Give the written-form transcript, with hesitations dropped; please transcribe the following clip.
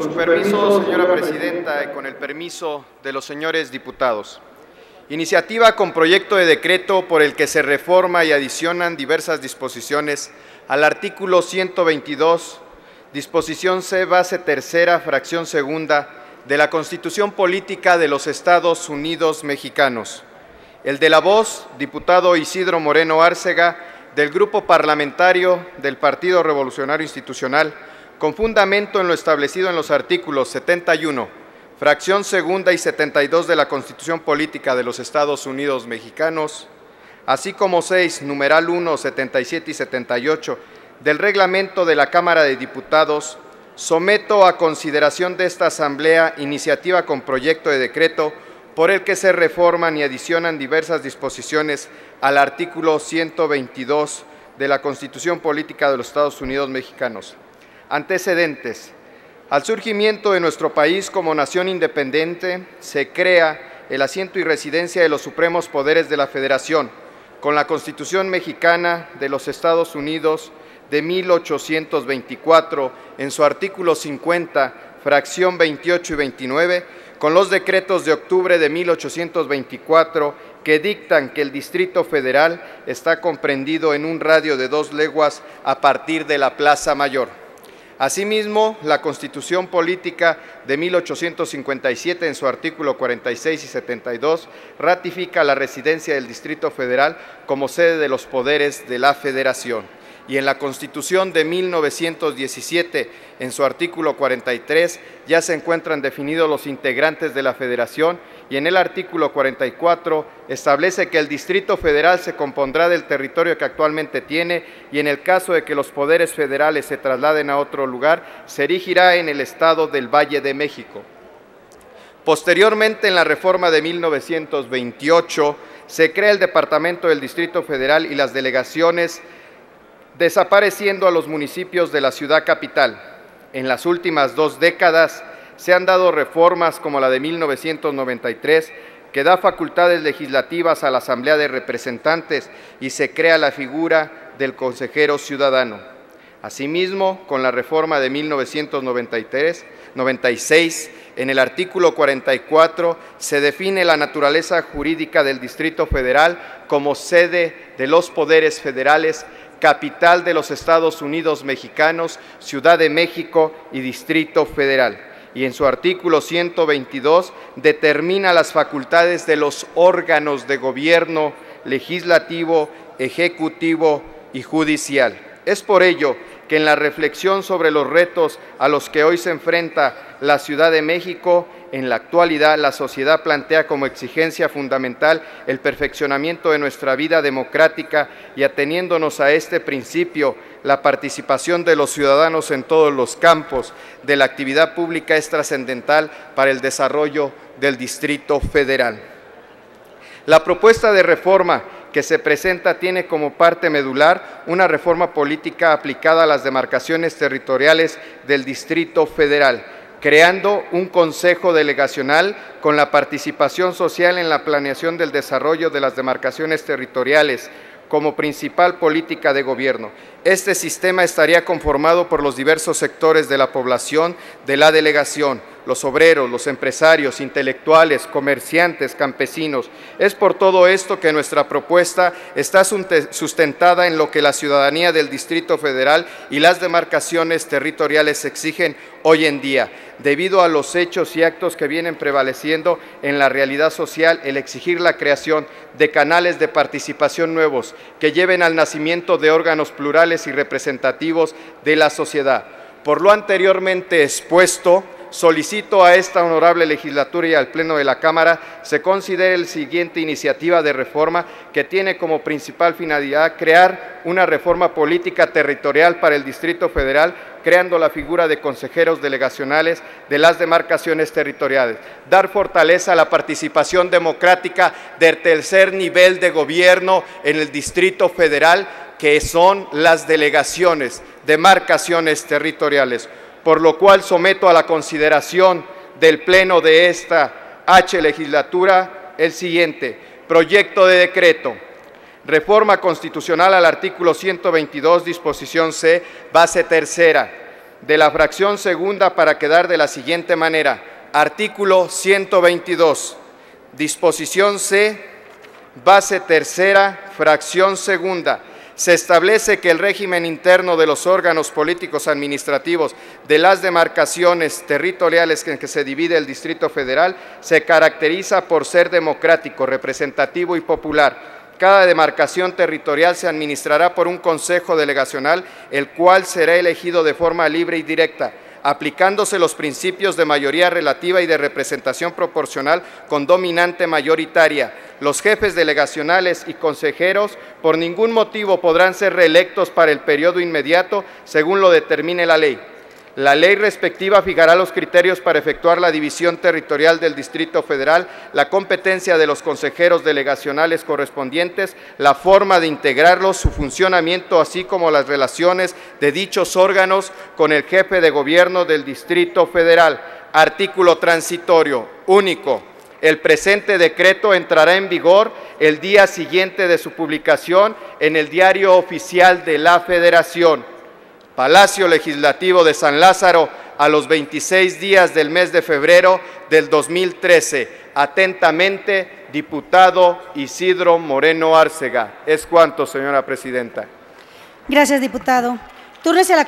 Con su permiso, señora presidenta, y con el permiso de los señores diputados. Iniciativa con proyecto de decreto por el que se reforma y adicionan diversas disposiciones al artículo 122, disposición C, base tercera, fracción segunda, de la Constitución Política de los Estados Unidos Mexicanos. El de la voz, diputado Isidro Moreno Árcega, del Grupo Parlamentario del Partido Revolucionario Institucional, con fundamento en lo establecido en los artículos 71, fracción segunda y 72 de la Constitución Política de los Estados Unidos Mexicanos, así como 6, numeral 1, 77 y 78 del Reglamento de la Cámara de Diputados, someto a consideración de esta Asamblea iniciativa con proyecto de decreto por el que se reforman y adicionan diversas disposiciones al artículo 122 de la Constitución Política de los Estados Unidos Mexicanos. Antecedentes. Al surgimiento de nuestro país como nación independiente, se crea el asiento y residencia de los supremos poderes de la Federación, con la Constitución Mexicana de los Estados Unidos de 1824, en su artículo 50, fracción 28 y 29, con los decretos de octubre de 1824, que dictan que el Distrito Federal está comprendido en un radio de 2 leguas a partir de la Plaza Mayor. Asimismo, la Constitución Política de 1857, en su artículo 46 y 72, ratifica la residencia del Distrito Federal como sede de los poderes de la Federación. Y en la Constitución de 1917, en su artículo 43, ya se encuentran definidos los integrantes de la Federación, y en el artículo 44 establece que el Distrito Federal se compondrá del territorio que actualmente tiene, y en el caso de que los poderes federales se trasladen a otro lugar, se erigirá en el estado del Valle de México. Posteriormente, en la reforma de 1928, se crea el Departamento del Distrito Federal y las delegaciones, desapareciendo a los municipios de la ciudad capital. En las últimas 2 décadas se han dado reformas como la de 1993, que da facultades legislativas a la Asamblea de Representantes y se crea la figura del consejero ciudadano. Asimismo, con la reforma de 1996, en el artículo 44 se define la naturaleza jurídica del Distrito Federal como sede de los poderes federales, capital de los Estados Unidos Mexicanos, Ciudad de México y Distrito Federal. Y en su artículo 122 determina las facultades de los órganos de gobierno legislativo, ejecutivo y judicial. Es por ello que en la reflexión sobre los retos a los que hoy se enfrenta la Ciudad de México, en la actualidad la sociedad plantea como exigencia fundamental el perfeccionamiento de nuestra vida democrática, y ateniéndonos a este principio, la participación de los ciudadanos en todos los campos de la actividad pública es trascendental para el desarrollo del Distrito Federal. La propuesta de reforma que se presenta tiene como parte medular una reforma política aplicada a las demarcaciones territoriales del Distrito Federal, creando un consejo delegacional con la participación social en la planeación del desarrollo de las demarcaciones territoriales como principal política de gobierno. Este sistema estaría conformado por los diversos sectores de la población de la delegación, los obreros, los empresarios, intelectuales, comerciantes, campesinos. Es por todo esto que nuestra propuesta está sustentada en lo que la ciudadanía del Distrito Federal y las demarcaciones territoriales exigen hoy en día, debido a los hechos y actos que vienen prevaleciendo en la realidad social, el exigir la creación de canales de participación nuevos que lleven al nacimiento de órganos plurales y representativos de la sociedad. Por lo anteriormente expuesto, solicito a esta honorable legislatura y al Pleno de la Cámara se considere la siguiente iniciativa de reforma, que tiene como principal finalidad crear una reforma política territorial para el Distrito Federal, creando la figura de consejeros delegacionales de las demarcaciones territoriales, dar fortaleza a la participación democrática del tercer nivel de gobierno en el Distrito Federal, que son las delegaciones, demarcaciones territoriales, por lo cual someto a la consideración del Pleno de esta legislatura el siguiente proyecto de decreto: reforma constitucional al artículo 122, disposición C, base tercera, de la fracción segunda para quedar de la siguiente manera. Artículo 122. Disposición C, base tercera, fracción segunda. Se establece que el régimen interno de los órganos políticos administrativos de las demarcaciones territoriales en que se divide el Distrito Federal se caracteriza por ser democrático, representativo y popular. Cada demarcación territorial se administrará por un consejo delegacional, el cual será elegido de forma libre y directa, aplicándose los principios de mayoría relativa y de representación proporcional con dominante mayoritaria. Los jefes delegacionales y consejeros por ningún motivo podrán ser reelectos para el periodo inmediato según lo determine la ley. La ley respectiva fijará los criterios para efectuar la división territorial del Distrito Federal, la competencia de los consejeros delegacionales correspondientes, la forma de integrarlos, su funcionamiento, así como las relaciones de dichos órganos con el jefe de gobierno del Distrito Federal. Artículo transitorio único. El presente decreto entrará en vigor el día siguiente de su publicación en el Diario Oficial de la Federación. Palacio Legislativo de San Lázaro, a los 26 días del mes de febrero del 2013. Atentamente, diputado Isidro Moreno Arcega. Es cuanto, señora presidenta. Gracias, diputado. Túrnese a la